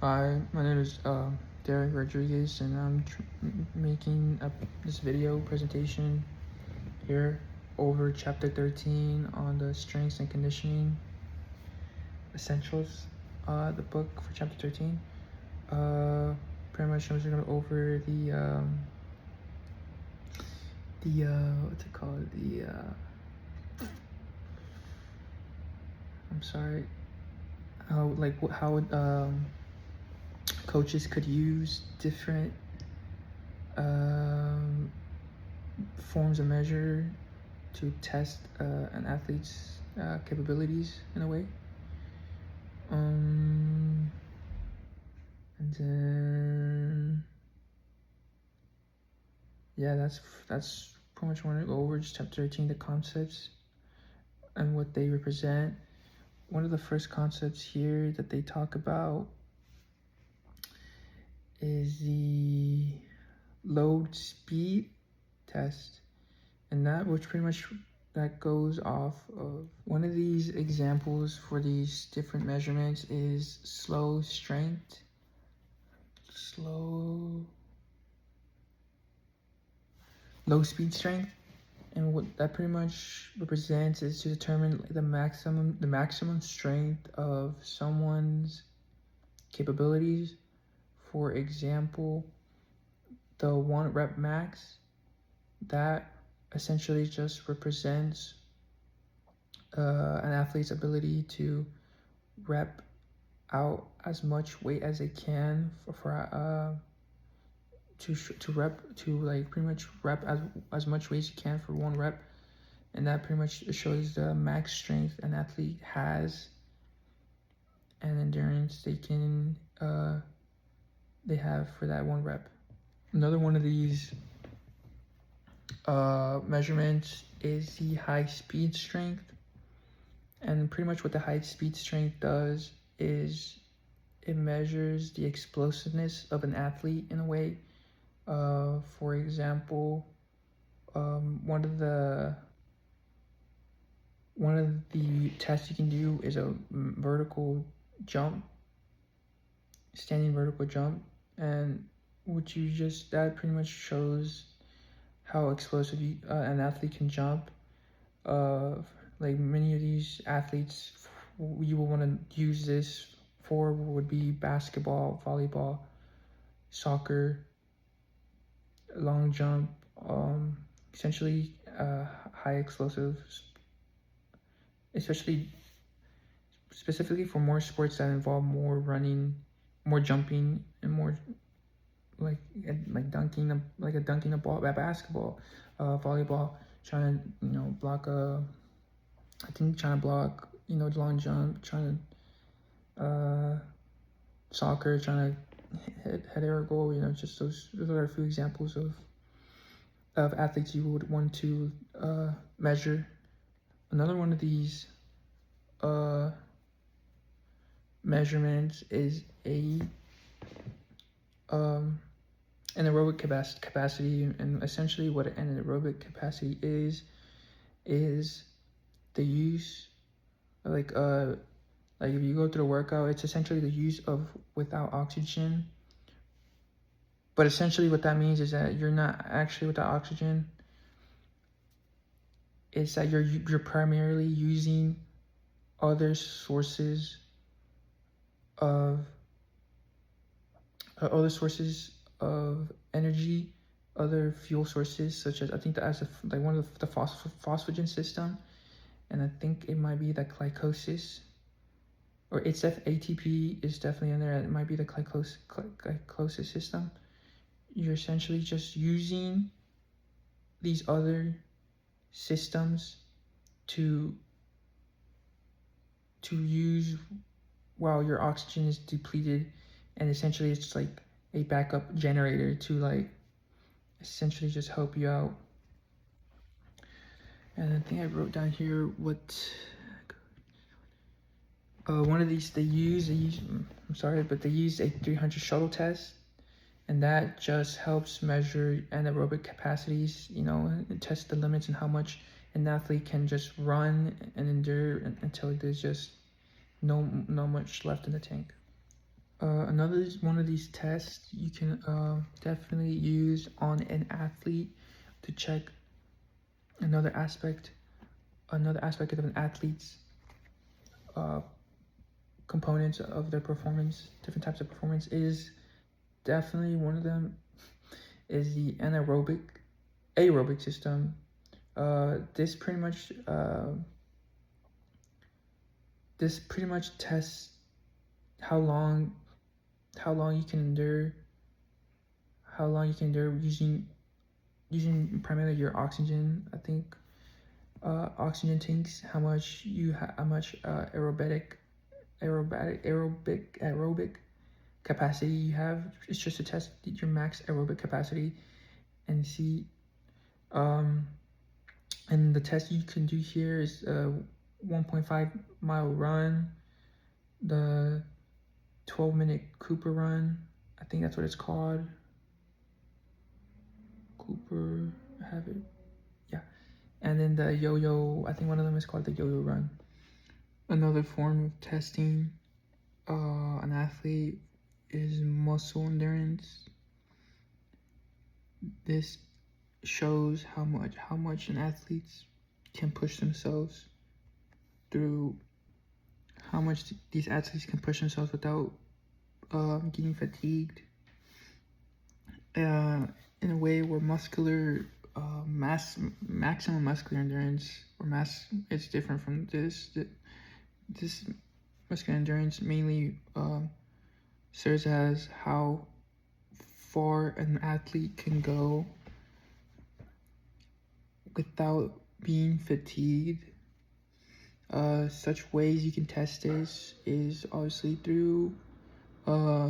Hi, my name is Derek Rodriguez, and I'm making this video presentation here over Chapter 13 on the Strengths and Conditioning Essentials, the book for Chapter 13. Pretty much I'm just going to go over what's it called? I'm sorry, how coaches could use different um, forms of measure to test an athlete's capabilities in a way. And then yeah, that's pretty much want to go over just chapter 13, the concepts and what they represent. One of the first concepts here that they talk about is the load speed test, and that which pretty much that goes off of one of these examples for these different measurements is slow low speed strength, and what that pretty much represents is to determine the maximum strength of someone's capabilities. For example, the 1 rep max, that essentially just represents an athlete's ability to rep out as much weight as they can to like pretty much rep as much weight as you can for 1 rep, and that pretty much shows the max strength an athlete has and endurance they have for that 1 rep. Another one of these measurements is the high speed strength, and pretty much what the high speed strength does is it measures the explosiveness of an athlete in a way. For example, one of the tests you can do is a vertical jump, standing vertical jump, and that pretty much shows how explosive an athlete can jump. Like many of these athletes you will want to use this for would be basketball, volleyball, soccer, long jump, essentially high explosive, especially specifically for more sports that involve more running, more jumping, and more like dunking a ball, basketball, volleyball, trying to block trying to block long jump, trying to soccer, trying to head air goal. Just those are a few examples of athletes you would want to measure. Another one of these measurements is an aerobic capacity, and essentially what an aerobic capacity is the use like if you go through a workout, it's essentially the use of without oxygen. But essentially what that means is that you're not actually without oxygen. It's that you're primarily using other sources of energy, other fuel sources, such as I think that as one of the phosphagen system, and I think it might be the glycosis, or it's ATP is definitely in there. It might be the glycosis system. You're essentially just using these other systems to use while your oxygen is depleted, and essentially it's like a backup generator to essentially just help you out. And I think I wrote down here what one of these they use they use a 300 shuttle test, and that just helps measure anaerobic capacities, and test the limits and how much an athlete can just run and endure until there's just no much left in the tank. Another one of these tests you can definitely use on an athlete to check another aspect of an athlete's uh, components of their performance, different types of performance, is definitely one of them is the aerobic system. This pretty much tests how long you can endure using primarily your oxygen. I think oxygen tanks, how much aerobic capacity you have. It's just to test your max aerobic capacity and see. And the test you can do here is a 1.5-mile run, the 12-minute Cooper run. I think that's what it's called. Cooper, I have it. Yeah. And then the yo-yo, I think one of them is called the yo-yo run. Another form of testing an athlete is muscle endurance. This shows how much an athlete can push themselves through, how much these athletes can push themselves without getting fatigued, in a way where maximum muscular endurance or mass is different from this. This muscular endurance mainly serves as how far an athlete can go without being fatigued. Such ways you can test this is obviously through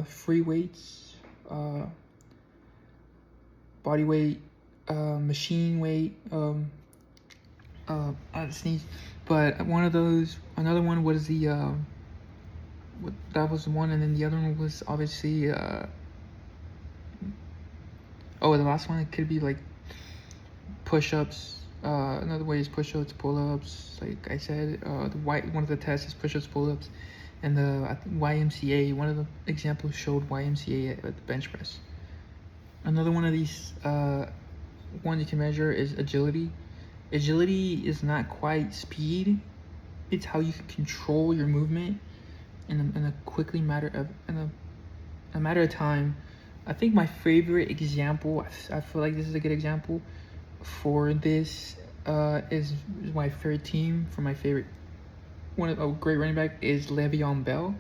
free weights, body weight, machine weight. I sneeze, but another one was that was one, and then the other one was obviously the last one, it could be like push-ups. Another way is push-ups, pull-ups. Like I said, one of the tests is push-ups, pull-ups, and the YMCA. One of the examples showed YMCA at the bench press. Another one of these one you can measure is agility. Agility is not quite speed; it's how you can control your movement in a matter of time. I think my favorite example, I feel like this is a good example for this, is my favorite team. For my favorite, one of a great running back is Le'Veon Bell.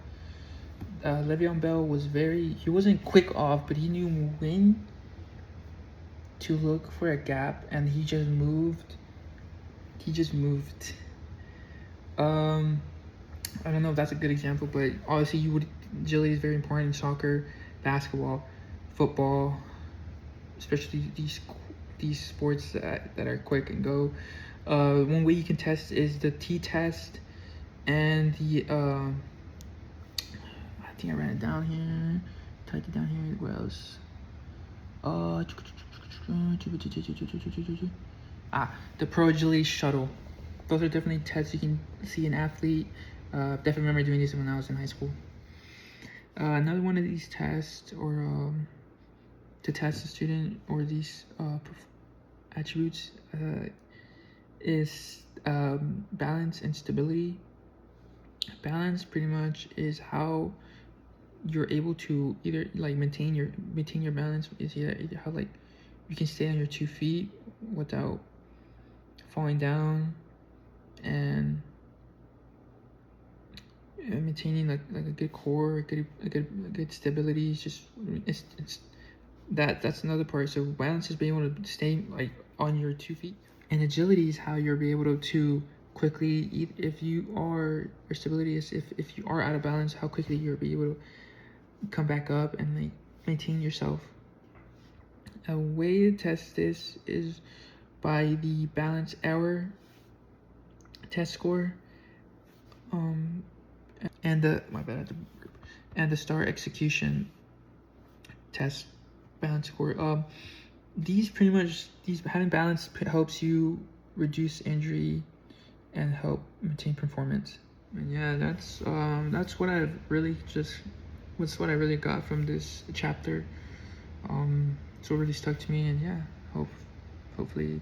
Le'Veon Bell he wasn't quick off, but he knew when to look for a gap, and he just moved. I don't know if that's a good example, but obviously agility is very important in soccer, basketball, football, especially these sports that are quick and go. One way you can test is the T-test, and the I think I ran it down here, typed it down here. What else? The Pro Agility Shuttle. Those are definitely tests you can see an athlete. Definitely remember doing these when I was in high school. Another one of these tests, or to test a student, or these attributes, is balance and stability. Balance pretty much is how you're able to either like maintain your balance. Is either how like you can stay on your 2 feet without falling down, and maintaining like a good core, a good stability. It's that's another part. So balance is being able to stay like on your 2 feet, and agility is how you're be able to quickly, if you are, or stability is if you are out of balance, how quickly you'll be able to come back up and like maintain yourself. A way to test this is by the balance hour test score, and the star execution test balance score. These having balance helps you reduce injury and help maintain performance. And yeah, that's what I've really just what's what I really got from this chapter. It's what really stuck to me, and yeah, hopefully